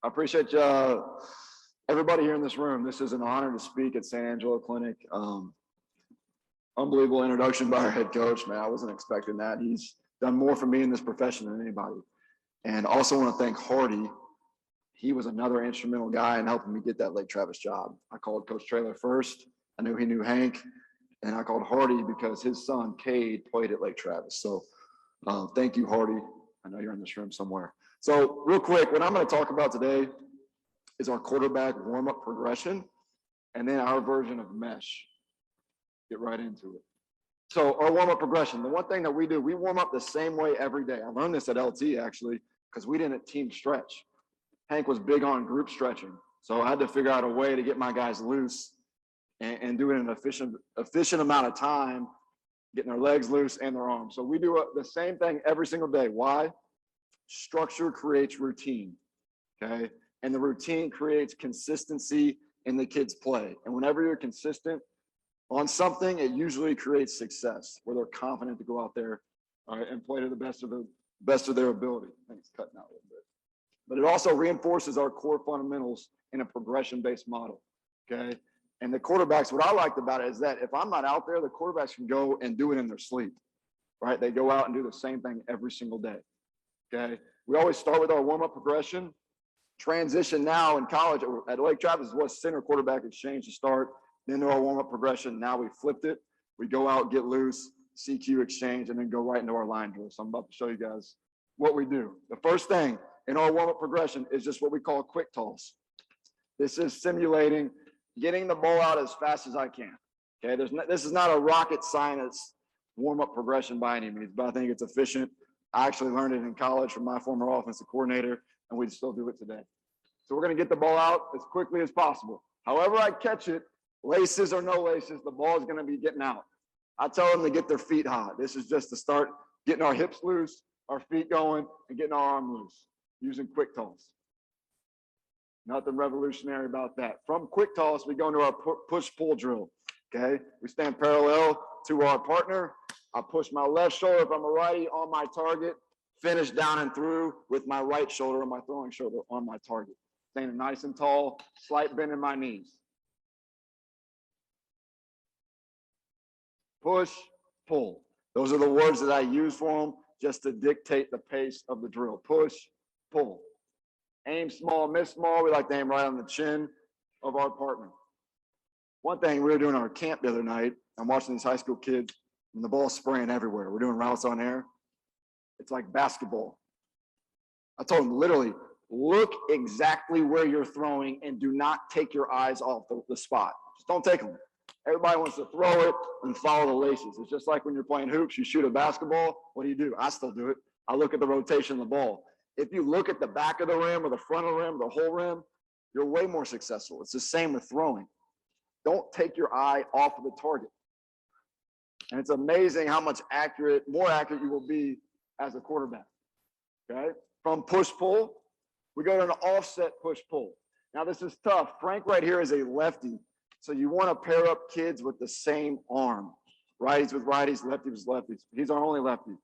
I appreciate everybody here in this room. This is an honor to speak at San Angelo Clinic. Unbelievable introduction by our head coach, man. I wasn't expecting that. He's done more for me in this profession than anybody. And also want to thank Hardy. He was another instrumental guy in helping me get that Lake Travis job. I called Coach Traylor first. I knew he knew Hank. And I called Hardy because his son, Cade, played at Lake Travis. So thank you, Hardy. I know you're in this room somewhere. So real quick, what I'm going to talk about today is our quarterback warm-up progression and then our version of mesh. Get right into it. So our warm-up progression, the one thing that we do, we warm up the same way every day. I learned this at LT actually because we didn't team stretch. Hank was big on group stretching. So I had to figure out a way to get my guys loose and do it in an efficient amount of time, getting their legs loose and their arms. So we do the same thing every single day. Why? Structure creates routine, okay? And the routine creates consistency in the kids' play. And whenever you're consistent on something, it usually creates success, where they're confident to go out there and play to the best of their ability. I think it's cutting out a little bit. But it also reinforces our core fundamentals in a progression-based model, okay? And the quarterbacks, what I liked about it is that if I'm not out there, the quarterbacks can go and do it in their sleep, right? They go out and do the same thing every single day. Okay, we always start with our warm-up progression. Transition now in college at Lake Travis was center quarterback exchange to start. Then to our warm-up progression. Now we flipped it. We go out, get loose, CQ exchange, and then go right into our line drill. So I'm about to show you guys what we do. The first thing in our warm-up progression is just what we call quick toss. This is simulating getting the ball out as fast as I can. Okay, this is not a rocket science warm-up progression by any means, but I think it's efficient. I actually learned it in college from my former offensive coordinator, and we still do it today. So we're going to get the ball out as quickly as possible. However I catch it, laces or no laces, the ball is going to be getting out. I tell them to get their feet hot. This is just to start getting our hips loose, our feet going, and getting our arm loose using quick toss. Nothing revolutionary about that. From quick toss, we go into our push-pull drill, okay? We stand parallel to our partner. I push my left shoulder, if I'm a righty, on my target, finish down and through with my right shoulder or my throwing shoulder on my target. Standing nice and tall, slight bend in my knees. Push, pull. Those are the words that I use for them just to dictate the pace of the drill. Push, pull. Aim small, miss small. We like to aim right on the chin of our partner. One thing we were doing our camp the other night, I'm watching these high school kids, and the ball's spraying everywhere. We're doing routes on air. It's like basketball. I told them literally, look exactly where you're throwing and do not take your eyes off the spot. Just don't take them. Everybody wants to throw it and follow the laces. It's just like when you're playing hoops, you shoot a basketball. What do? I still do it. I look at the rotation of the ball. If you look at the back of the rim or the front of the rim, or the whole rim, you're way more successful. It's the same with throwing. Don't take your eye off of the target. And it's amazing how much more accurate you will be as a quarterback, okay? From push-pull, we go to an offset push-pull. Now, this is tough. Frank right here is a lefty, so you want to pair up kids with the same arm. Righties with righties, lefties with lefties. He's our only lefty.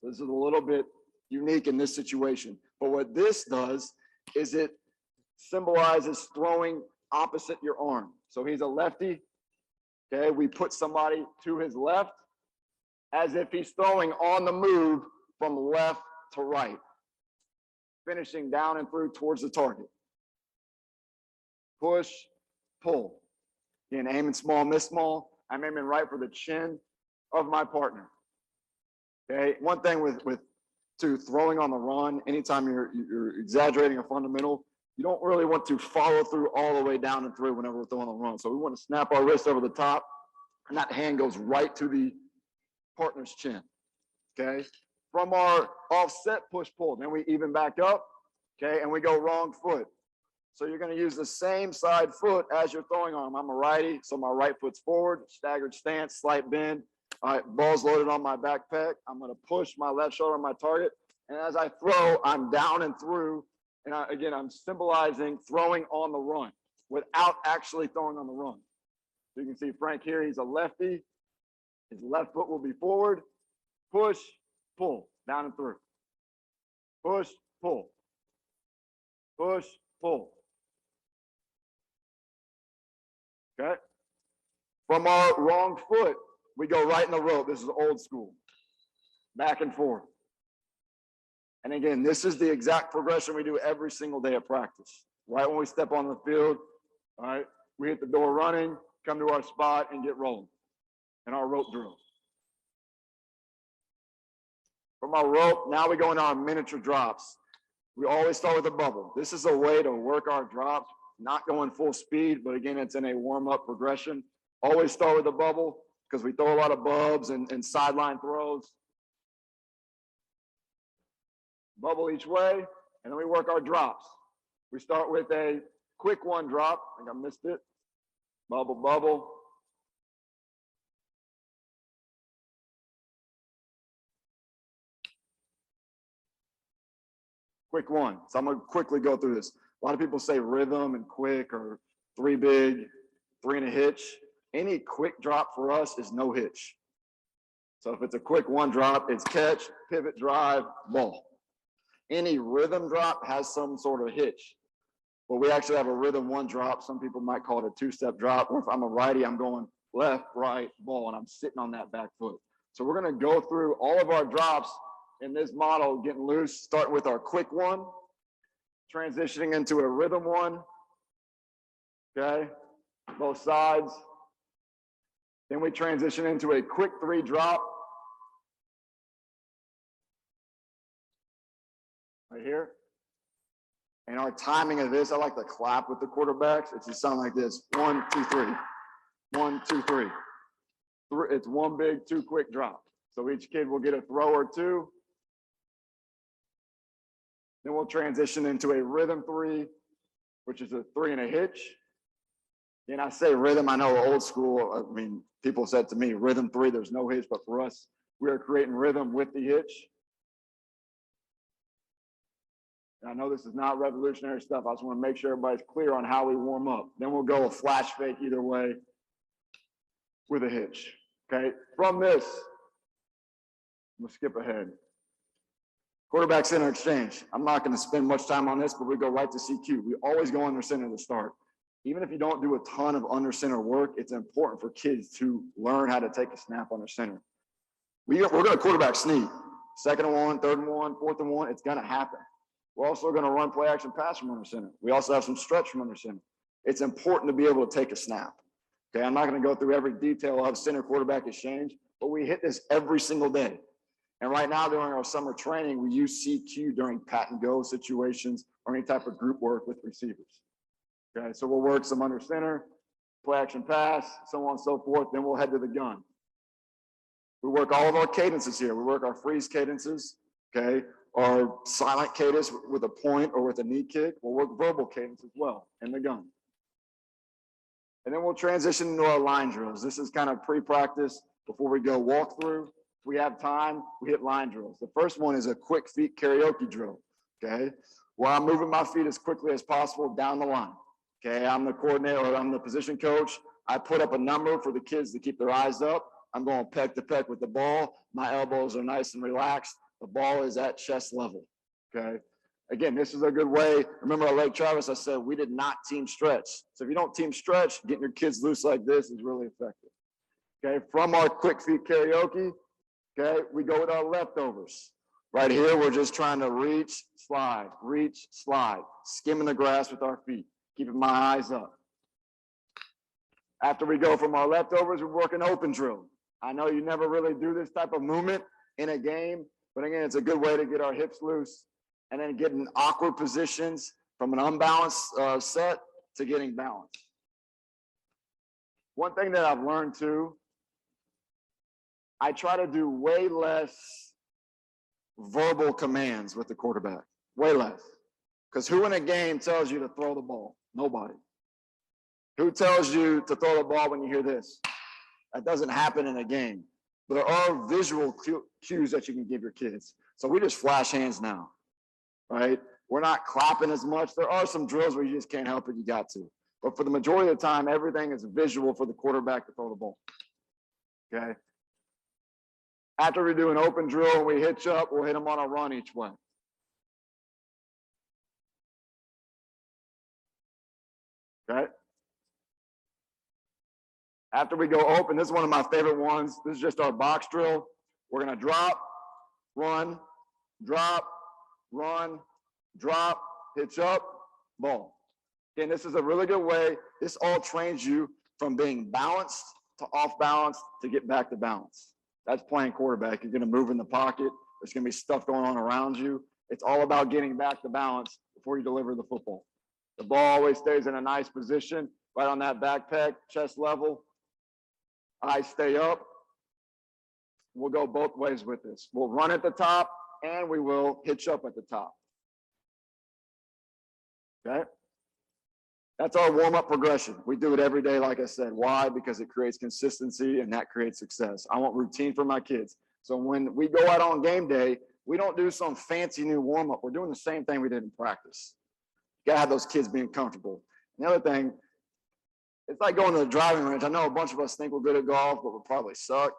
So this is a little bit unique in this situation. But what this does is it symbolizes throwing opposite your arm. So he's a lefty. Okay, we put somebody to his left as if he's throwing on the move from left to right, finishing down and through towards the target. Push, pull. Again, aiming small, miss small. I'm aiming right for the chin of my partner. Okay, one thing with throwing on the run, anytime you're exaggerating a fundamental, you don't really want to follow through all the way down and through whenever we're throwing on the run. So we want to snap our wrist over the top, and that hand goes right to the partner's chin, okay? From our offset push-pull, then we even back up, okay, and we go wrong foot. So you're going to use the same side foot as you're throwing on. I'm a righty, so my right foot's forward, staggered stance, slight bend. All right, ball's loaded on my backpack. I'm going to push my left shoulder on my target, and as I throw, I'm down and through. And again, I'm symbolizing throwing on the run without actually throwing on the run. So you can see Frank here, he's a lefty. His left foot will be forward. Push, pull, down and through. Push, pull. push, pull. Okay? From our wrong foot, we go right in the rope. This is old school. Back and forth. And again, this is the exact progression we do every single day at practice. Right when we step on the field, all right, we hit the door running, come to our spot, and get rolling in our rope drill. From our rope, now we go into our miniature drops. We always start with a bubble. This is a way to work our drops, not going full speed, but again, it's in a warm-up progression. Always start with a bubble because we throw a lot of bubs and sideline throws. Bubble each way, and then we work our drops. We start with a quick one drop. I think I missed it. Bubble, bubble. Quick one. So I'm going to quickly go through this. A lot of people say rhythm and quick or 3 big, 3 and a hitch. Any quick drop for us is no hitch. So if it's a quick one drop, it's catch, pivot, drive, ball. Any rhythm drop has some sort of hitch. But we actually have a rhythm one drop. Some people might call it a 2-step drop. Or if I'm a righty, I'm going left, right, ball, and I'm sitting on that back foot. So we're going to go through all of our drops in this model, getting loose, starting with our quick one, transitioning into a rhythm one, okay, both sides. Then we transition into a quick 3 drop, right here. And our timing of this, I like to clap with the quarterbacks. It just sounds like this: 1, 2, 3, 1, 2, 3. It's 1 big, 2 quick drop. So each kid will get a throw or 2. Then we'll transition into a rhythm 3, which is a 3 and a hitch. And I say rhythm, I know old school. I mean, people said to me, rhythm 3, there's no hitch, but for us, we are creating rhythm with the hitch. And I know this is not revolutionary stuff. I just want to make sure everybody's clear on how we warm up. Then we'll go a flash fake either way with a hitch. Okay, from this, we'll skip ahead. Quarterback center exchange. I'm not going to spend much time on this, but we go right to CQ. We always go under center to start. Even if you don't do a ton of under center work, it's important for kids to learn how to take a snap under center. We're going to quarterback sneak. 2nd and 1, 3rd and 1, 4th and 1. It's going to happen. We're also going to run play action pass from under center. We also have some stretch from under center. It's important to be able to take a snap. Okay, I'm not going to go through every detail of center quarterback exchange, but we hit this every single day. And right now during our summer training, we use CQ during pat and go situations or any type of group work with receivers. Okay, so we'll work some under center, play action pass, so on and so forth. Then we'll head to the gun. We work all of our cadences here. We work our freeze cadences, okay, our silent cadence with a point or with a knee kick. We'll work verbal cadence as well in the gun. And then we'll transition into our line drills. This is kind of pre-practice before we go walk through. If we have time, we hit line drills. The first one is a quick feet karaoke drill, okay, where I'm moving my feet as quickly as possible down the line. Okay, I'm the coordinator, or I'm the position coach. I put up a number for the kids to keep their eyes up. I'm going peck to peck with the ball. My elbows are nice and relaxed. The ball is at chest level, okay? Again, this is a good way. Remember at Lake Travis, I said we did not team stretch. So if you don't team stretch, getting your kids loose like this is really effective. Okay, from our quick feet karaoke, okay, we go with our leftovers. Right here, we're just trying to reach, slide, skimming the grass with our feet, keeping my eyes up. After we go from our leftovers, we work an open drill. I know you never really do this type of movement in a game, but again, it's a good way to get our hips loose and then get in awkward positions from an unbalanced set to getting balanced. One thing that I've learned too, I try to do way less verbal commands with the quarterback, way less. Because who in a game tells you to throw the ball? Nobody. Who tells you to throw the ball when you hear this? That doesn't happen in a game. But there are visual cues that you can give your kids. So we just flash hands now, right? We're not clapping as much. There are some drills where you just can't help it, you got to. But for the majority of the time, everything is visual for the quarterback to throw the ball, okay? After we do an open drill and we hitch up, we'll hit them on a run each way. okay? After we go open, this is one of my favorite ones. This is just our box drill. We're gonna drop, run, drop, run, drop, hitch up, ball. Again, this is a really good way. This all trains you from being balanced to off balance to get back to balance. That's playing quarterback. You're gonna move in the pocket. There's gonna be stuff going on around you. It's all about getting back to balance before you deliver the football. The ball always stays in a nice position, right on that back peg, chest level. Eyes stay up. We'll go both ways with this. We'll run at the top and we will hitch up at the top. Okay? That's our warm-up progression. We do it every day, like I said. Why? Because it creates consistency and that creates success. I want routine for my kids. So when we go out on game day, we don't do some fancy new warm-up. We're doing the same thing we did in practice. You gotta have those kids being comfortable. And the other thing, it's like going to the driving range. I know a bunch of us think we're good at golf, but we'll probably suck.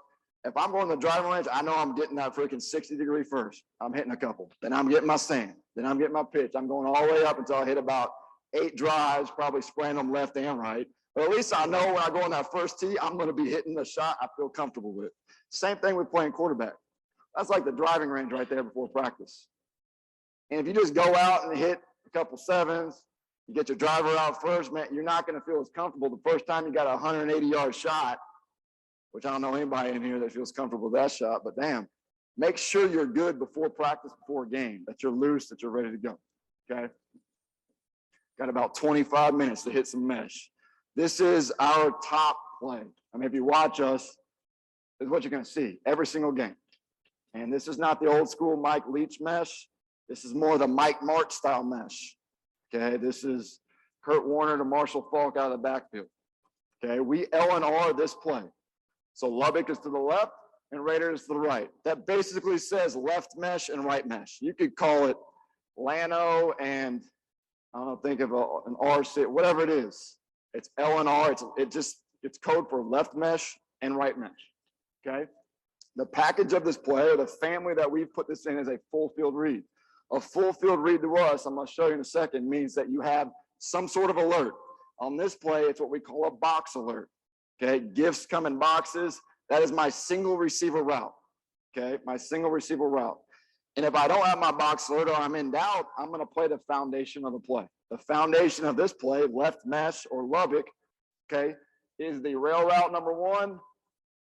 If I'm going to the driving range, I know I'm getting that freaking 60-degree first. I'm hitting a couple. Then I'm getting my sand. Then I'm getting my pitch. I'm going all the way up until I hit about 8 drives, probably spraying them left and right. But at least I know when I go on that first tee, I'm going to be hitting the shot I feel comfortable with. Same thing with playing quarterback. That's like the driving range right there before practice. And if you just go out and hit a couple sevens, you get your driver out first, man, you're not going to feel as comfortable the first time you got a 180-yard shot, which I don't know anybody in here that feels comfortable with that shot, but damn, make sure you're good before practice, before a game, that you're loose, that you're ready to go, okay? Got about 25 minutes to hit some mesh. This is our top play. I mean, if you watch us, this is what you're going to see every single game. And this is not the old school Mike Leach mesh. This is more the Mike March style mesh. Okay, this is Kurt Warner to Marshall Falk out of the backfield. Okay, we L&R this play. So Lubbock is to the left and Rader is to the right. That basically says left mesh and right mesh. You could call it Lano and I don't know, think of an R6, whatever it is. It's L&R. It's code for left mesh and right mesh. Okay. The package of this play, or the family that we've put this in, is a full field read. A full field read to us, I'm going to show you in a second, means that you have some sort of alert. On this play, it's what we call a box alert. Okay, gifts come in boxes. That is my single receiver route. Okay, my single receiver route. And if I don't have my box alert or I'm in doubt, I'm going to play the foundation of the play. The foundation of this play, left mesh or Lubbock, okay, is the rail route number 1,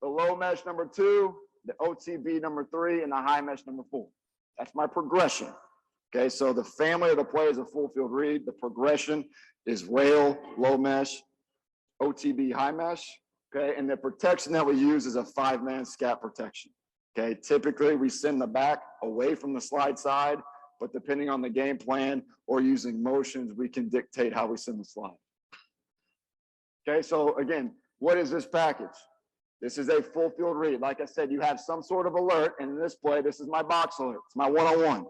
the low mesh number 2, the OTB number 3, and the high mesh number 4. That's my progression. Okay, so the family of the play is a full field read. The progression is rail, low mesh, OTB, high mesh. Okay, and the protection that we use is a 5-man scat protection. Okay, typically we send the back away from the slide side, but depending on the game plan or using motions, we can dictate how we send the slide. Okay, so again, what is this package? This is a full field read. Like I said, you have some sort of alert, and in this play, this is my box alert. It's my one-on-one.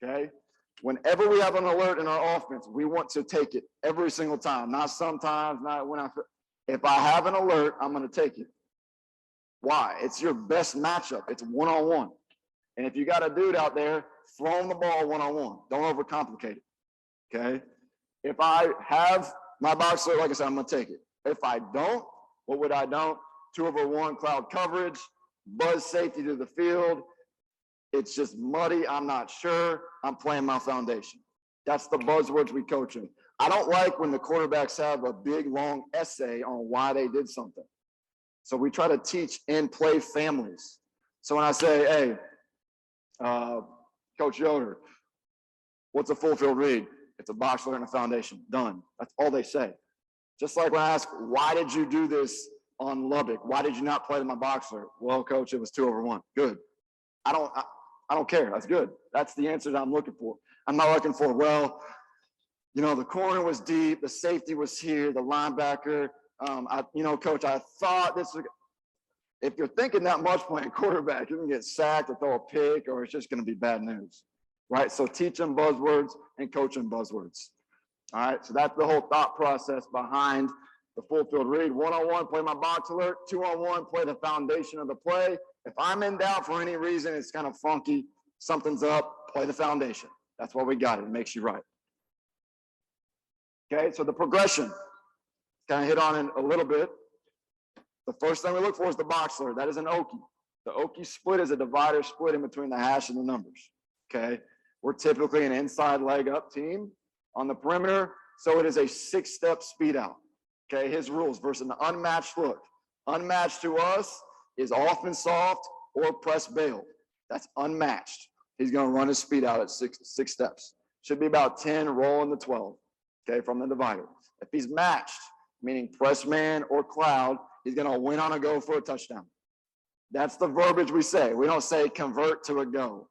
Okay, whenever we have an alert in our offense, we want to take it every single time, not sometimes, not when if I have an alert, I'm going to take it. Why? It's your best matchup. It's one-on-one. And if you got a dude out there throwing the ball one-on-one, don't overcomplicate it. Okay, if I have my box alert, like I said, I'm going to take it. If I don't, what would I don't? 2-over-1 cloud coverage, buzz safety to the field. It's just muddy. I'm not sure. I'm playing my foundation. That's the buzzwords we coach in. I don't like when the quarterbacks have a big, long essay on why they did something. So we try to teach in-play families. So when I say, hey, Coach Yoder, what's a full field read? It's a box alert and a foundation. Done. That's all they say. Just like when I ask, why did you do this on Lubbock? Why did you not play to my box alert? Well, Coach, it was 2-over-1. Good. I don't care. That's good. That's the answer that I'm looking for. I'm not looking for, well, you know, the corner was deep, the safety was here, the linebacker. Coach, I thought this was. If you're thinking that much playing quarterback, you're going to get sacked or throw a pick, or it's just going to be bad news, right? So teach them buzzwords and coach them buzzwords. All right, so that's the whole thought process behind the full field read. 1-on-1, play my box alert. 2-on-1, play the foundation of the play. If I'm in doubt for any reason, it's kind of funky, something's up, play the foundation. That's what we got. It makes you right. Okay, so the progression, kind of hit on it a little bit. The first thing we look for is the box alert. That is an Okie. The Okie split is a divider split in between the hash and the numbers. Okay, we're typically an inside leg up team on the perimeter, so it is a 6-step speed out. Okay, his rules versus an unmatched look. Unmatched to us is often soft or press bail. That's unmatched. He's going to run his speed out at six steps. Should be about 10, rolling the 12. Okay, from the divider. If he's matched, meaning press man or cloud, he's going to win on a go for a touchdown. That's the verbiage we say. We don't say convert to a go.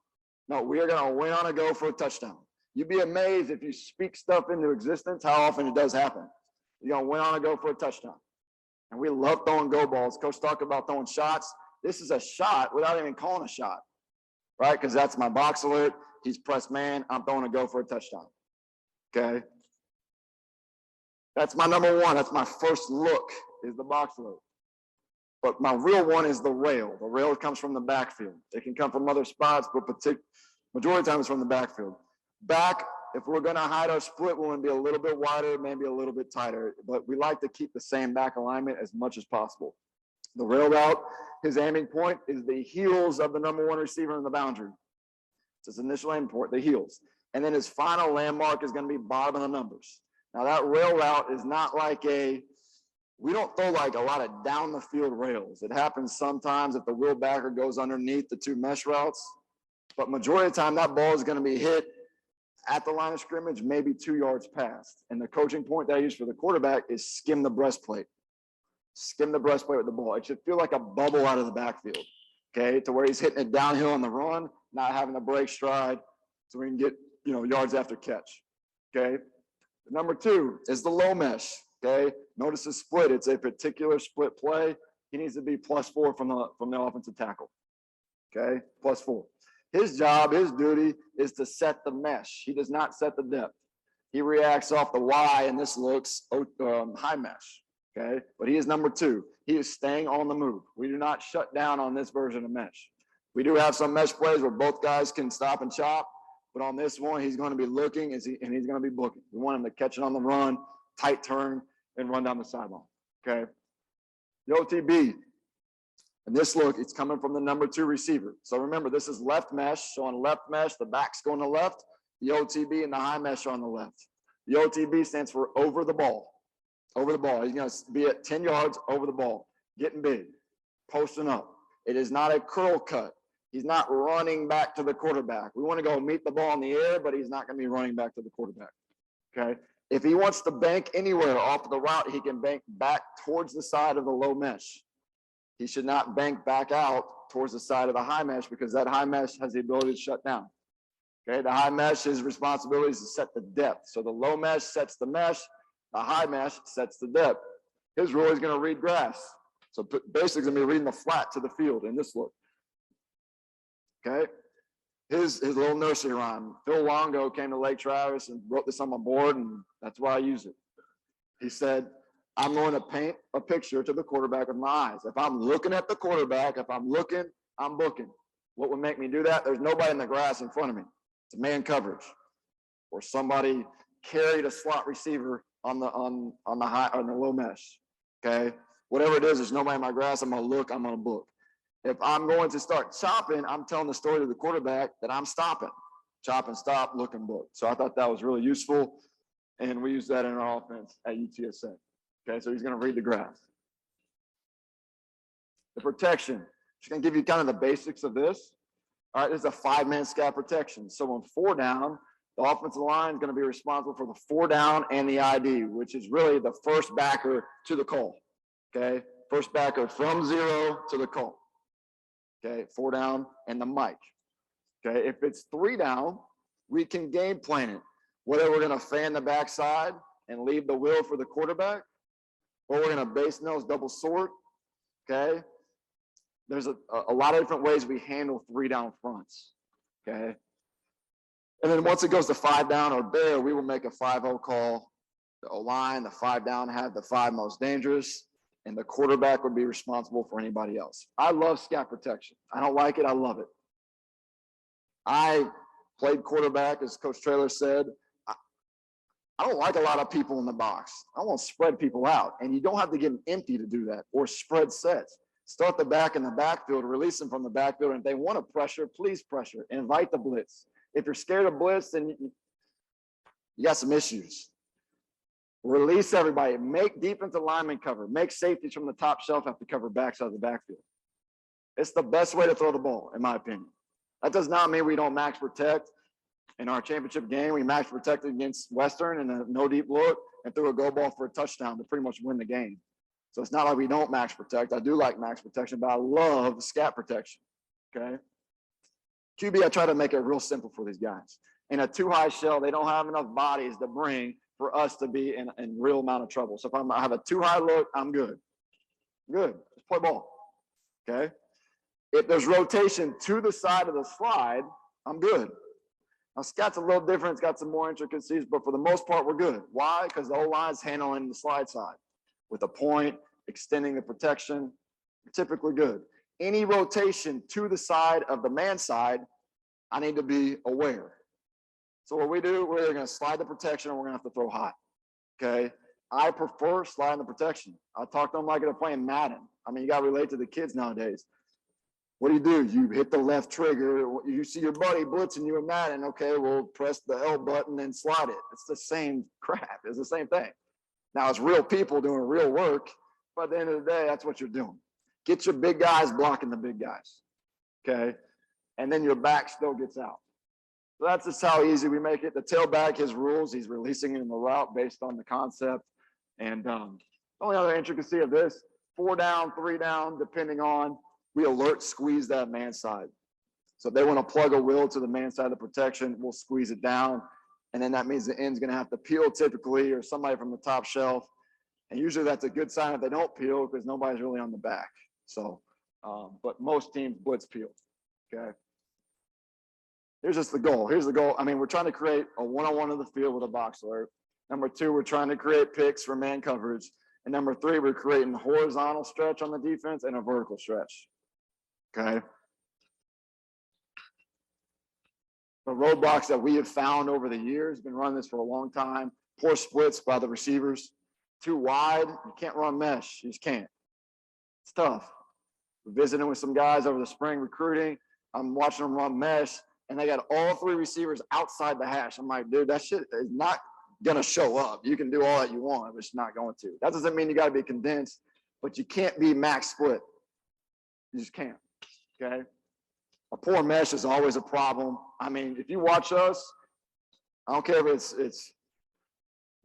No, we are going to win on a go for a touchdown. You'd be amazed if you speak stuff into existence, how often it does happen. You're going to win on a go for a touchdown. And we love throwing go balls. Coach talked about throwing shots. This is a shot without even calling a shot, right? Because that's my box alert. He's press man. I'm throwing a go for a touchdown. Okay? That's my number one. That's my first look is the box alert. But my real one is the rail. The rail comes from the backfield. It can come from other spots, but majority of the time it's from the backfield. Back, if we're going to hide our split, we want to be a little bit wider, maybe a little bit tighter. But we like to keep the same back alignment as much as possible. The rail route, his aiming point is the heels of the number one receiver in the boundary. It's his initial aim point, the heels. And then his final landmark is going to be bottom of the numbers. Now that rail route is not like we don't throw like a lot of down the field rails. It happens sometimes if the wheel backer goes underneath the two mesh routes, but majority of the time that ball is going to be hit at the line of scrimmage, maybe 2 yards past. And the coaching point that I use for the quarterback is skim the breastplate. Skim the breastplate with the ball. It should feel like a bubble out of the backfield, okay, to where he's hitting it downhill on the run, not having to break stride, so we can get, yards after catch, okay? Number two is the low mesh, okay? Notice the split. It's a particular split play. He needs to be +4 from the offensive tackle, okay? +4. His job, his duty is to set the mesh. He does not set the depth. He reacts off the Y, and this looks high mesh, okay? But he is number two. He is staying on the move. We do not shut down on this version of mesh. We do have some mesh plays where both guys can stop and chop, but on this one, he's going to be looking and he's going to be booking. We want him to catch it on the run, tight turn, and run down the sideline, okay? The OTB. And this look, it's coming from the number two receiver. So remember, this is left mesh. So on left mesh, the back's going to left. The OTB and the high mesh are on the left. The OTB stands for over the ball. Over the ball. He's going to be at 10 yards over the ball. Getting big. Posting up. It is not a curl cut. He's not running back to the quarterback. We want to go meet the ball in the air, but he's not going to be running back to the quarterback. Okay? If he wants to bank anywhere off of the route, he can bank back towards the side of the low mesh. He should not bank back out towards the side of the high mesh because that high mesh has the ability to shut down. Okay, the high mesh, his responsibility is to set the depth. So the low mesh sets the mesh, the high mesh sets the depth. His rule is going to read grass. So basically, going to be reading the flat to the field in this look. Okay, his little nursery rhyme. Phil Longo came to Lake Travis and wrote this on my board, and that's why I use it. He said, I'm going to paint a picture to the quarterback with my eyes. If I'm looking at the quarterback, if I'm looking, I'm booking. What would make me do that? There's nobody in the grass in front of me. It's a man coverage. Or somebody carried a slot receiver on the low mesh. Okay? Whatever it is, there's nobody in my grass. I'm going to look, I'm going to book. If I'm going to start chopping, I'm telling the story to the quarterback that I'm stopping. Chop and stop, look and book. So I thought that was really useful. And we use that in our offense at UTSA. Okay, so he's going to read the graph. The protection. Just going to give you kind of the basics of this. All right, this is a 5-man scat protection. So on 4 down, the offensive line is going to be responsible for the 4 down and the ID, which is really the first backer to the call. Okay, first backer from 0 to the call. Okay, 4 down and the mic. Okay, if it's 3 down, we can game plan it. Whether we're going to fan the backside and leave the wheel for the quarterback, or we're going to base nose double sort, okay? There's a lot of different ways we handle 3 down fronts, okay? And then once it goes to 5 down or bare, we will make a 5-0 call. The O-line, the 5 down have the 5 most dangerous, and the quarterback would be responsible for anybody else. I love scat protection. I don't like it. I love it. I played quarterback, as Coach Traylor said. I don't like a lot of people in the box. I want to spread people out. And you don't have to get them empty to do that or spread sets. Start the back in the backfield, release them from the backfield. And if they want to pressure, please pressure. Invite the blitz. If you're scared of blitz, then you got some issues. Release everybody. Make defensive linemen cover. Make safeties from the top shelf have to cover backs out of the backfield. It's the best way to throw the ball, in my opinion. That does not mean we don't max protect. In our championship game, we max protected against Western in a no deep look and threw a go ball for a touchdown to pretty much win the game. So it's not like we don't max protect. I do like max protection, but I love scat protection, okay? QB, I try to make it real simple for these guys. In a too high shell, they don't have enough bodies to bring for us to be in real amount of trouble. So if I have a too high look, I'm good. Good, let's play ball, okay? If there's rotation to the side of the slide, I'm good. Now, scat's a little different. It's got some more intricacies, but for the most part, we're good. Why? Because the O-line's handling the slide side. With a point, extending the protection, we're typically good. Any rotation to the side of the man side, I need to be aware. So what we do, we're going to slide the protection, and we're going to have to throw high, okay? I prefer sliding the protection. I talk to them like they're playing Madden. I mean, you got to relate to the kids nowadays. What do? You hit the left trigger. You see your buddy blitzing you in Madden. Okay, well, press the L button and slide it. It's the same crap. It's the same thing. Now, it's real people doing real work, but at the end of the day, that's what you're doing. Get your big guys blocking the big guys, okay? And then your back still gets out. So that's just how easy we make it. The tailback, his rules, he's releasing in the route based on the concept. And the only other intricacy of this, 4 down, 3 down, depending on, we alert squeeze that man side. So if they want to plug a will to the man side of the protection, we'll squeeze it down. And then that means the end's going to have to peel typically, or somebody from the top shelf. And usually that's a good sign if they don't peel because nobody's really on the back. So, but most teams blitz peel, okay? Here's just the goal. Here's the goal. I mean, we're trying to create a one-on-one of the field with a box alert. Number 2, we're trying to create picks for man coverage. And number 3, we're creating a horizontal stretch on the defense and a vertical stretch. Okay. The roadblocks that we have found over the years, been running this for a long time, poor splits by the receivers, too wide, you can't run mesh, you just can't. It's tough. We're visiting with some guys over the spring recruiting, I'm watching them run mesh, and they got all 3 receivers outside the hash. I'm like, dude, that shit is not gonna show up. You can do all that you want, but it's not going to. That doesn't mean you gotta be condensed, but you can't be max split. You just can't. Okay, a poor mesh is always a problem. I mean, if you watch us, I don't care if it's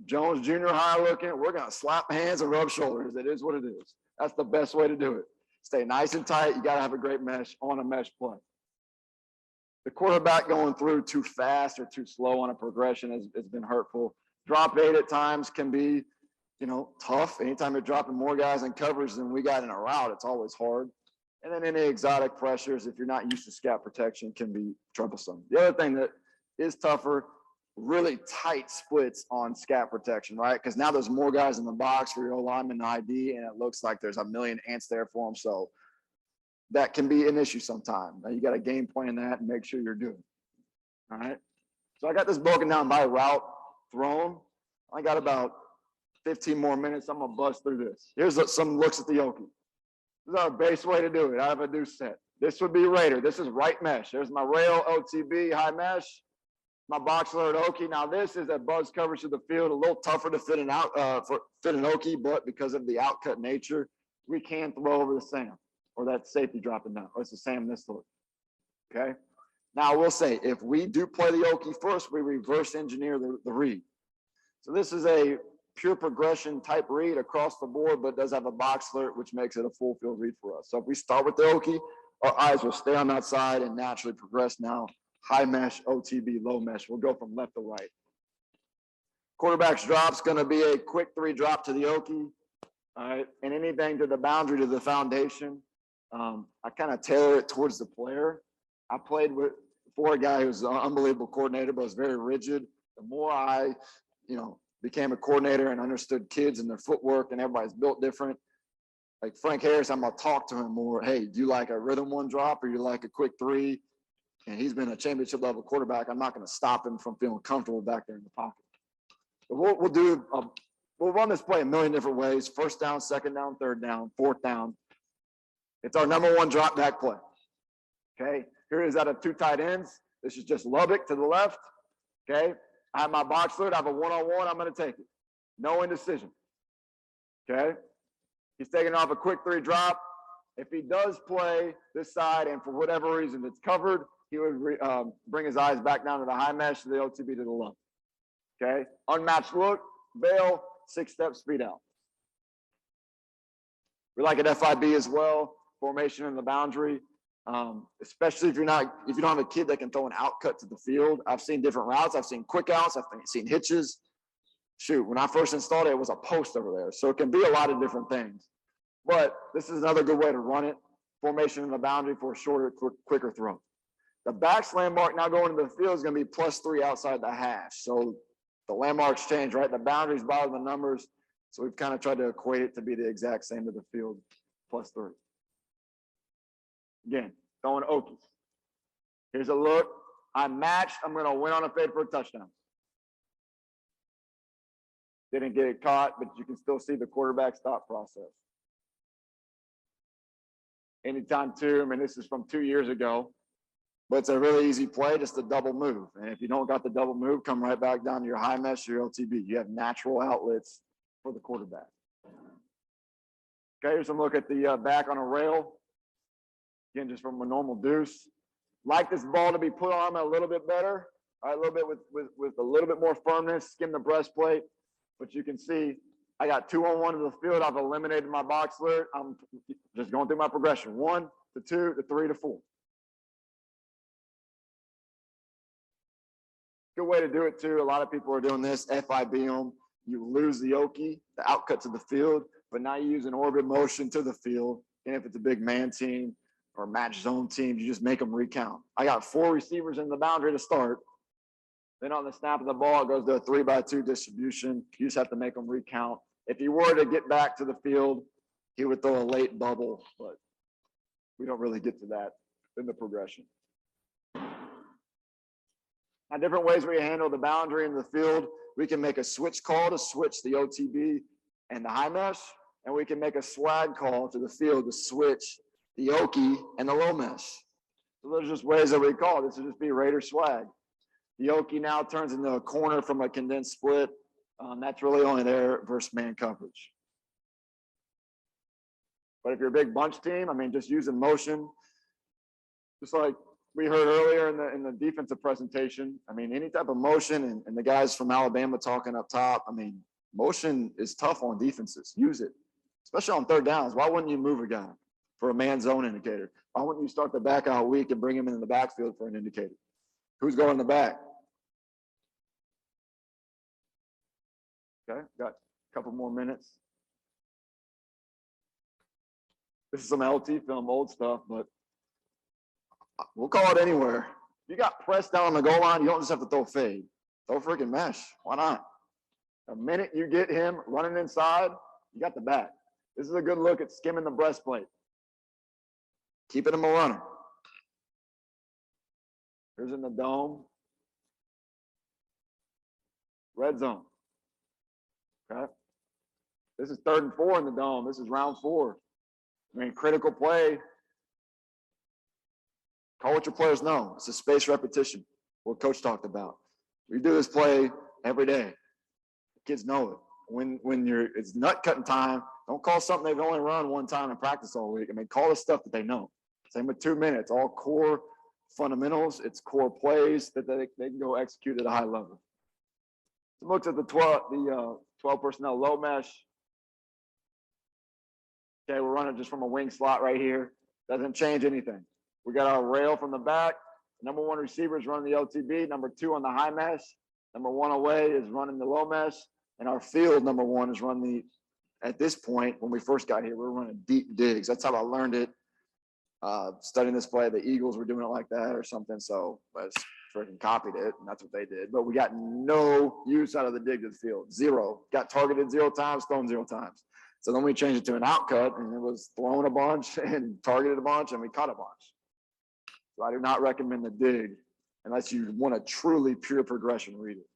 Jones Jr. high looking, we're gonna slap hands and rub shoulders. It is what it is. That's the best way to do it. Stay nice and tight. You gotta have a great mesh on a mesh play. The quarterback going through too fast or too slow on a progression has been hurtful. Drop 8 at times can be, tough. Anytime you're dropping more guys in coverage than we got in a route, it's always hard. And then any exotic pressures, if you're not used to scat protection, can be troublesome. The other thing that is tougher, really tight splits on scat protection, right? Because now there's more guys in the box for your O-lineman ID, and it looks like there's a million ants there for them. So that can be an issue sometimes. Now you got to game plan that and make sure you're good. All right. So I got this broken down by route thrown. I got about 15 more minutes. I'm going to bust through this. Here's some looks at the Okie. This is our base way to do it out of a deuce set. This would be Raider. This is right mesh. There's my rail OTB high mesh, my box alert Okie. Now this is a buzz coverage of the field, a little tougher to fit an Okie, but because of the outcut nature, we can throw over the Sam or that safety dropping down. Or it's the Sam this look. Okay. Now I will say, if we do play the Okie first, we reverse engineer the read. So this is a pure progression type read across the board, but does have a box alert, which makes it a full field read for us. So if we start with the Okie, our eyes will stay on that side and naturally progress now. High mesh, OTB, low mesh. We'll go from left to right. Quarterback's drop's going to be a quick 3 drop to the Okie. All right. And anything to the boundary, to the foundation. I kind of tailor it towards the player. I played for a guy who was an unbelievable coordinator, but was very rigid. The more I, became a coordinator and understood kids and their footwork, and everybody's built different. Like Frank Harris, I'm gonna talk to him more. Hey, do you like a rhythm 1 drop or you like a quick 3? And he's been a championship level quarterback. I'm not gonna stop him from feeling comfortable back there in the pocket. We'll run this play a million different ways. First down, second down, third down, fourth down. It's our number one drop back play. Okay, here is out of two tight ends. This is just Lubbock to the left. Okay, I have my box fluid. I have a one-on-one. I'm going to take it. No indecision. Okay, he's taking off a quick three drop. If he does play this side and for whatever reason it's covered, he would bring his eyes back down to the high mesh to the OTB to the left. Okay, unmatched look, bail, 6-step speed out. We like it FIB as well, formation in the boundary. Especially if you don't have a kid that can throw an out cut to the field. I've seen different routes. I've seen quick outs. I've seen hitches. Shoot, when I first installed it, it was a post over there. So it can be a lot of different things. But this is another good way to run it. Formation in the boundary for a shorter, quicker throw. The back's landmark now going to the field is going to be +3 outside the hash. So the landmarks change, right? The boundaries bother the numbers. So we've kind of tried to equate it to be the exact same to the field, +3. Again, throwing Okies. Here's a look. I'm matched. I'm going to win on a fade for a touchdown. Didn't get it caught, but you can still see the quarterback's thought process. Anytime two, I mean, this is from 2 years ago, but it's a really easy play, just a double move. And if you don't got the double move, come right back down to your high mesh, your LTB. You have natural outlets for the quarterback. Okay, here's a look at the back on a rail. Again, just from a normal deuce. Like this ball to be put on a little bit better. All right, a little bit with a little bit more firmness, skim the breastplate. But you can see I got 2-on-1 to the field. I've eliminated my box alert. I'm just going through my progression. 1 to 2 to 3 to 4. Good way to do it too. A lot of people are doing this. FIB them. You lose the Okie, the outcut to the field, but now you use an orbit motion to the field. And if it's a big man team or match zone team, you just make them recount. I got 4 receivers in the boundary to start. Then on the snap of the ball, it goes to a 3-by-2 distribution. You just have to make them recount. If he were to get back to the field, he would throw a late bubble, but we don't really get to that in the progression. Now, different ways we handle the boundary in the field. We can make a switch call to switch the OTB and the high mesh, and we can make a swag call to the field to switch the Okie and the low mesh. So those are just ways that we call it. This would just be Raider swag. The Okie now turns into a corner from a condensed split. That's really only there versus man coverage. But if you're a big bunch team, I mean, just using motion, just like we heard earlier in the defensive presentation. I mean, any type of motion, and the guys from Alabama talking up top, I mean, motion is tough on defenses. Use it, especially on third downs. Why wouldn't you move a guy for a man zone indicator? Why wouldn't you start the back out weak and bring him into the backfield for an indicator? Who's going in the back? Okay, got a couple more minutes. This is some LT film, old stuff, but we'll call it anywhere. You got pressed down on the goal line, you don't just have to throw fade. Throw freaking mesh. Why not? The minute you get him running inside, you got the back. This is a good look at skimming the breastplate. Keeping him a runner. Here's in the dome. Red zone. Okay. This is 3rd and 4 in the dome. This is round 4. I mean, critical play. Call what your players know. It's a space repetition, what coach talked about. We do this play every day. The kids know it. When it's nut cutting time, don't call something they've only run one time in practice all week. I mean, call the stuff that they know. Same with 2 minutes, all core fundamentals. It's core plays that they can go execute at a high level. So look at the 12 personnel low mesh. Okay, we're running just from a wing slot right here. Doesn't change anything. We got our rail from the back. Number 1 receiver is running the LTB. Number 2 on the high mesh. Number 1 away is running the low mesh. And our field, number 1, is running at this point, when we first got here, we were running deep digs. That's how I learned it. Studying this play, the Eagles were doing it like that or something. So I just freaking copied it, and that's what they did. But we got no use out of the dig to the field. 0. Got targeted 0 times, thrown 0 times. So then we changed it to an outcut, and it was thrown a bunch and targeted a bunch, and we caught a bunch. So I do not recommend the dig unless you want a truly pure progression read it.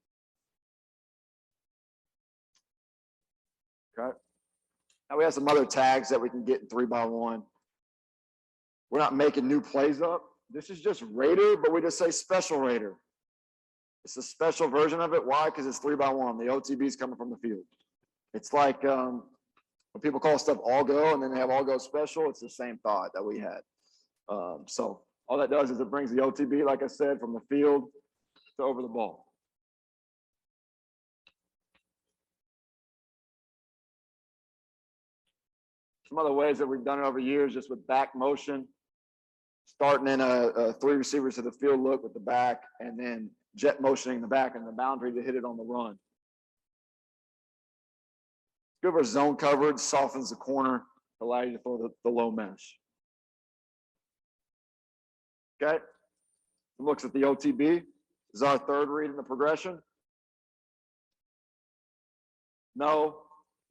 Okay. Now we have some other tags that we can get in 3x1. We're not making new plays up. This is just Raider, but we just say special Raider. It's a special version of it. Why? Because it's 3x1. The OTB is coming from the field. It's like when people call stuff all go and then they have all go special. It's the same thought that we had. So all that does is it brings the OTB, like I said, from the field to over the ball. Some other ways that we've done it over years, just with back motion, starting in a 3 receivers to the field look with the back, and then jet motioning the back and the boundary to hit it on the run. Good for zone coverage, softens the corner, allow you to throw the low mesh. Okay. Looks at the OTB. This is our third read in the progression. No,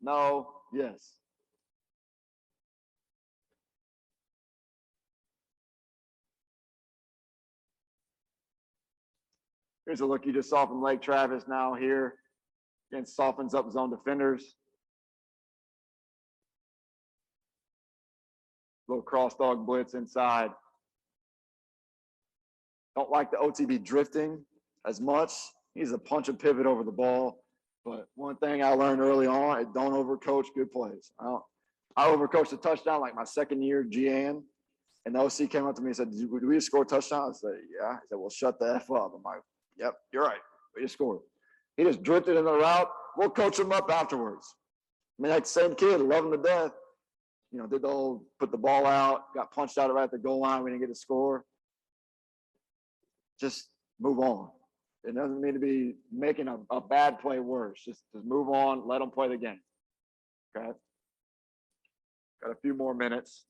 no, yes. Here's a look you just saw from Lake Travis now here. Again, softens up zone defenders. Little cross dog blitz inside. Don't like the OTB drifting as much. He's a punch and pivot over the ball. But one thing I learned early on, don't overcoach good plays. I overcoached a touchdown like my second year GAN. And the OC came up to me and said, did we just score a touchdown? I said, yeah. He said, well, shut the F up. I'm like, yep, you're right. We just scored. He just drifted in the route. We'll coach him up afterwards. I mean, like the same kid, love him to death. You know, did the old put the ball out, got punched out right at the goal line. We didn't get a score. Just move on. It doesn't mean to be making a bad play worse. Just move on, let them play the game. Okay. Got a few more minutes.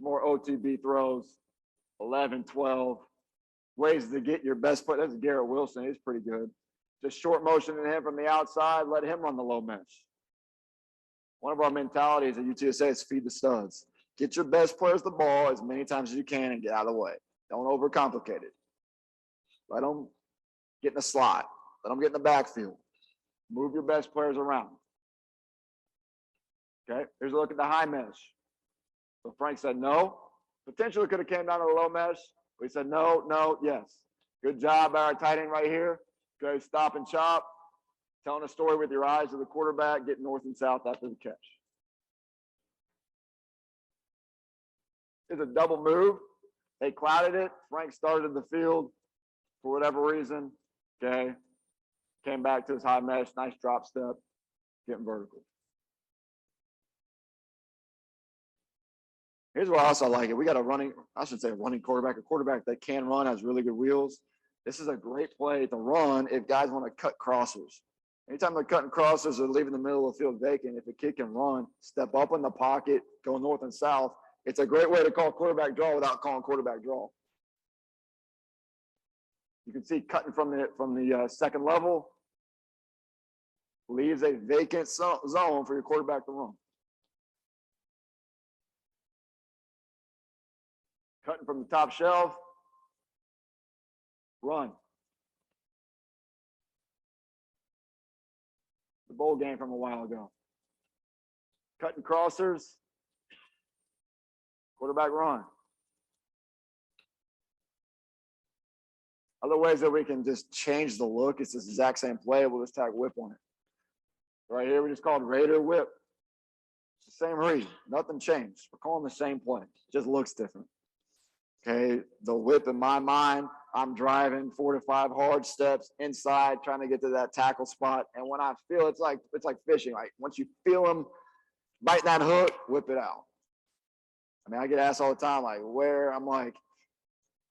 More OTB throws, 11, 12. Ways to get your best play. That's Garrett Wilson. He's pretty good. Just short motioning him from the outside, let him run the low mesh. One of our mentalities at UTSA is feed the studs. Get your best players the ball as many times as you can and get out of the way. Don't overcomplicate it. Let them get in the slot. Let them get in the backfield. Move your best players around. Okay, here's a look at the high mesh. So Frank said no. Potentially could have came down to the low mesh. We said no, no, yes. Good job by our tight end right here. Go stop and chop. Telling a story with your eyes to the quarterback, getting north and south after the catch. It's a double move. They clouded it. Frank started the field for whatever reason. Okay. Came back to his high mesh. Nice drop step. Getting vertical. Here's why I also like it. We got a running, I should say a running quarterback, a quarterback that can run, has really good wheels. This is a great play to run if guys want to cut crossers. Anytime they're cutting crossers or leaving the middle of the field vacant, if a kid can run, step up in the pocket, go north and south, it's a great way to call quarterback draw without calling quarterback draw. You can see cutting from the second level leaves a vacant zone for your quarterback to run. Cutting from the top shelf, run. The bowl game from a while ago. Cutting crossers, quarterback run. Other ways that we can just change the look, it's this exact same play, we'll just tag whip on it. Right here, we just called Raider whip. It's the same read, nothing changed. We're calling the same play, it just looks different. Okay, the whip in my mind, I'm driving 4 to 5 hard steps inside, trying to get to that tackle spot. And when I feel it's like fishing. Like once you feel them biting that hook, whip it out. I mean, I get asked all the time, like where? I'm like,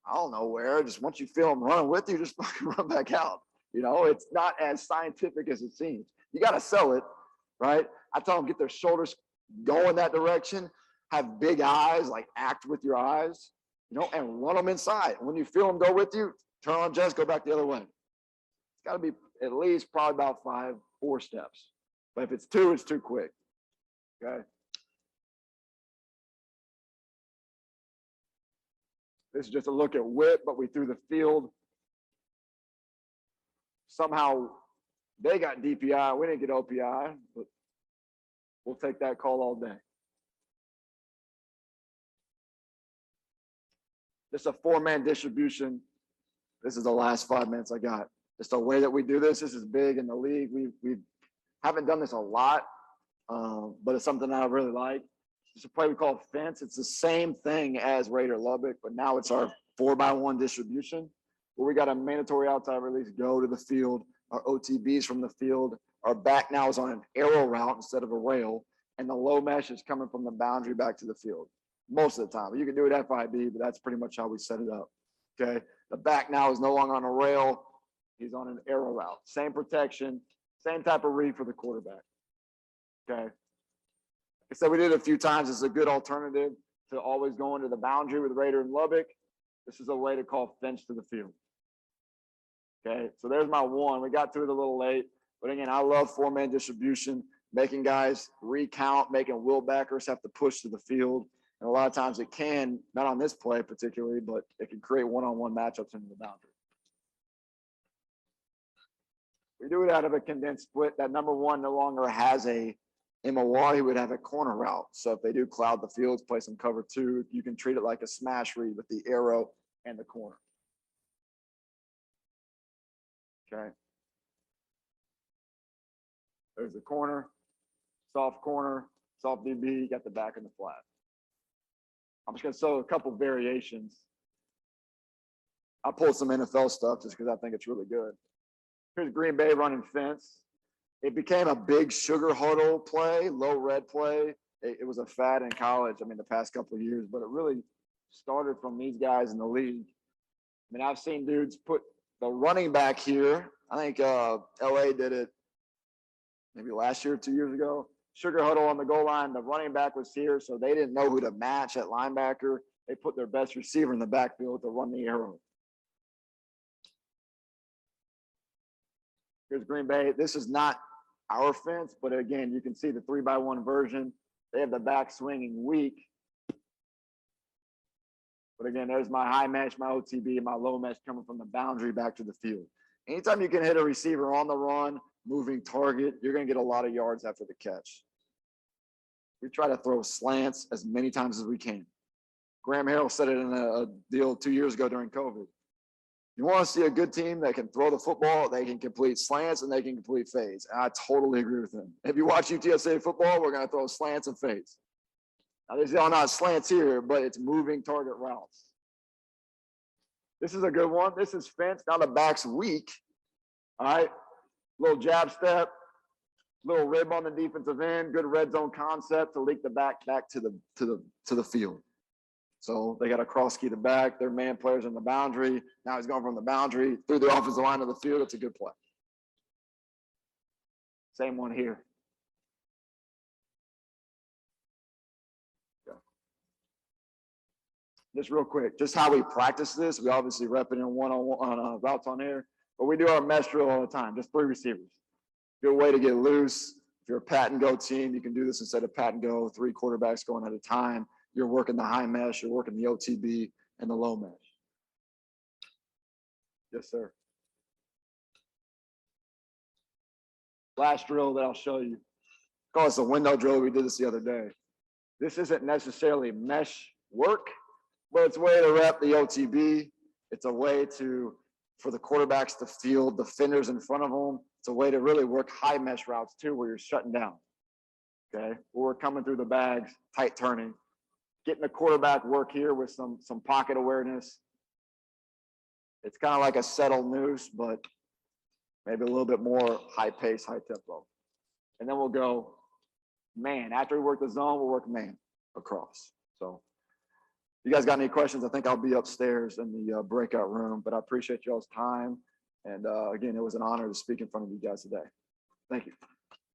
I don't know where. Just once you feel them running with you, just fucking run back out. You know, it's not as scientific as it seems. You got to sell it, right? I tell them get their shoulders going that direction, have big eyes, like act with your eyes. You know, and run them inside. When you feel them go with you, turn on just go back the other way. It's got to be at least probably about 4 steps. But if it's 2, it's too quick. Okay. This is just a look at whip, but we threw the field. Somehow They got DPI. We didn't get OPI, but we'll take that call all day. Just a 4-man distribution. This is the last 5 minutes I got. Just the way that we do this. This is big in the league. We haven't done this a lot, but it's something that I really like. It's a play we call fence. It's the same thing as Raider Lubbock, but now it's our 4x1 distribution where we got a mandatory outside release, go to the field, our OTBs from the field. Our back now is on an arrow route instead of a rail, and the low mesh is coming from the boundary back to the field most of the time. You can do it FIB, but that's pretty much how we set it up. Okay. The back now is no longer on a rail. He's on an arrow route. Same protection, same type of read for the quarterback. Okay. So we did it a few times. It's a good alternative to always going to the boundary with Raider and Lubbock. This is a way to call fence to the field. Okay. So there's my one. We got to it a little late, but again, I love 4-man distribution, making guys recount, making will backers have to push to the field. And a lot of times it can, not on this play particularly, but it can create one-on-one matchups into the boundary. We do it out of a condensed split. That number one no longer has a MOR. He would have a corner route. So if they do cloud the fields, play some cover 2, you can treat it like a smash read with the arrow and the corner. Okay. There's the corner, soft DB, you got the back and the flat. I'm just going to show a couple variations. I pulled some NFL stuff just because I think it's really good. Here's Green Bay running fence. It became a big sugar huddle play, low red play. It was a fad in college, I mean, the past couple of years, but it really started from these guys in the league. I mean, I've seen dudes put the running back here. I think LA did it maybe last year, 2 years ago. Sugar huddle on the goal line. The running back was here, so they didn't know who to match at linebacker. They put their best receiver in the backfield to run the arrow. Here's Green Bay. This is not our fence, but again, you can see the 3x1 version. They have the back swinging weak. But again, there's my high mesh, my OTB, and my low mesh coming from the boundary back to the field. Anytime you can hit a receiver on the run, moving target, you're going to get a lot of yards after the catch. We try to throw slants as many times as we can. Graham Harrell said it in a deal 2 years ago during COVID. You want to see a good team that can throw the football, they can complete slants, and they can complete fades. And I totally agree with him. If you watch UTSA football, we're going to throw slants and fades. Now, these are not slants here, but it's moving target routes. This is a good one. This is fence. Now the back's weak. All right. Little jab step, little rib on the defensive end, good red zone concept to leak the back to the field. So they got to cross key the back. Their man players in the boundary. Now he's going from the boundary through the offensive line of the field. It's a good play. Same one here. Okay. Just real quick, just how we practice this. We obviously rep it in one-on-one routes on air, but we do our mesh drill all the time, just 3 receivers. Good way to get loose. If you're a pat and go team, you can do this instead of pat and go, 3 quarterbacks going at a time. You're working the high mesh, you're working the OTB and the low mesh. Yes, sir. Last drill that I'll show you. Call this a window drill. We did this the other day. This isn't necessarily mesh work, but it's a way to rep the OTB. It's a way for the quarterbacks to field defenders in front of them. It's a way to really work high mesh routes too, where you're shutting down. Okay, we're coming through the bags, tight turning, getting the quarterback work here with some pocket awareness. It's kind of like a settled noose, but maybe a little bit more high pace, high tempo. And then we'll go man. After we work the zone, we'll work man across. So if you guys got any questions, I think I'll be upstairs in the breakout room, but I appreciate y'all's time. And again, it was an honor to speak in front of you guys today. Thank you.